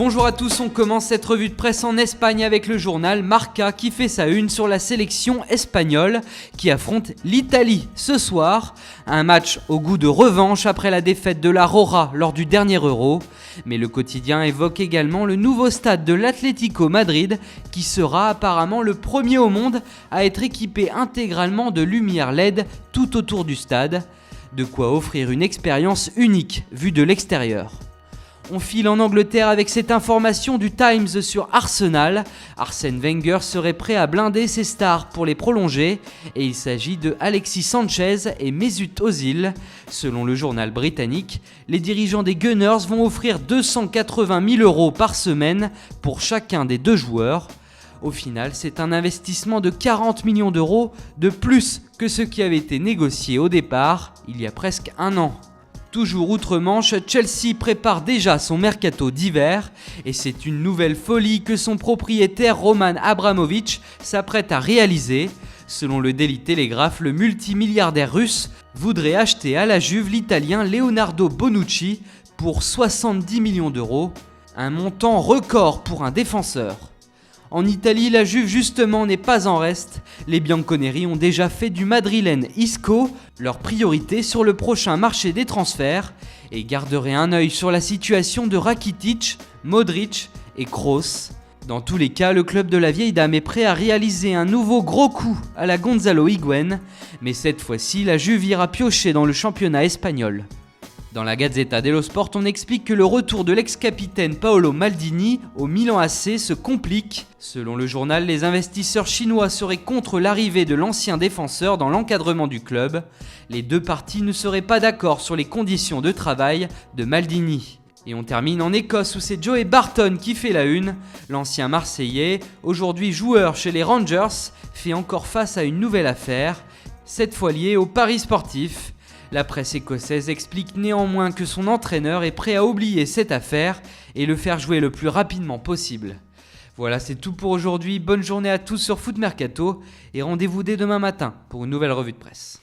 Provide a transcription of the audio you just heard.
Bonjour à tous, on commence cette revue de presse en Espagne avec le journal Marca qui fait sa une sur la sélection espagnole qui affronte l'Italie ce soir. Un match au goût de revanche après la défaite de la Roja lors du dernier Euro. Mais le quotidien évoque également le nouveau stade de l'Atlético Madrid qui sera apparemment le premier au monde à être équipé intégralement de lumière LED tout autour du stade. De quoi offrir une expérience unique vue de l'extérieur. On file en Angleterre avec cette information du Times sur Arsenal. Arsène Wenger serait prêt à blinder ses stars pour les prolonger et il s'agit de Alexis Sanchez et Mesut Ozil. Selon le journal britannique, les dirigeants des Gunners vont offrir 280 000 € par semaine pour chacun des deux joueurs. Au final, c'est un investissement de 40 millions d'euros de plus que ce qui avait été négocié au départ, il y a presque un an. Toujours outre-Manche, Chelsea prépare déjà son mercato d'hiver et c'est une nouvelle folie que son propriétaire Roman Abramovich s'apprête à réaliser. Selon le Daily Telegraph, le multimilliardaire russe voudrait acheter à la Juve l'italien Leonardo Bonucci pour 70 millions d'euros, un montant record pour un défenseur. En Italie, la Juve justement n'est pas en reste. Les Bianconeri ont déjà fait du madrilène Isco leur priorité sur le prochain marché des transferts et garderaient un œil sur la situation de Rakitic, Modric et Kroos. Dans tous les cas, le club de la vieille dame est prêt à réaliser un nouveau gros coup à la Gonzalo Higuaín, mais cette fois-ci, la Juve ira piocher dans le championnat espagnol. Dans la Gazzetta dello Sport, on explique que le retour de l'ex-capitaine Paolo Maldini au Milan AC se complique. Selon le journal, les investisseurs chinois seraient contre l'arrivée de l'ancien défenseur dans l'encadrement du club. Les deux parties ne seraient pas d'accord sur les conditions de travail de Maldini. Et on termine en Écosse où c'est Joey Barton qui fait la une. L'ancien Marseillais, aujourd'hui joueur chez les Rangers, fait encore face à une nouvelle affaire, cette fois liée au paris sportif. La presse écossaise explique néanmoins que son entraîneur est prêt à oublier cette affaire et le faire jouer le plus rapidement possible. Voilà, c'est tout pour aujourd'hui. Bonne journée à tous sur Foot Mercato et rendez-vous dès demain matin pour une nouvelle revue de presse.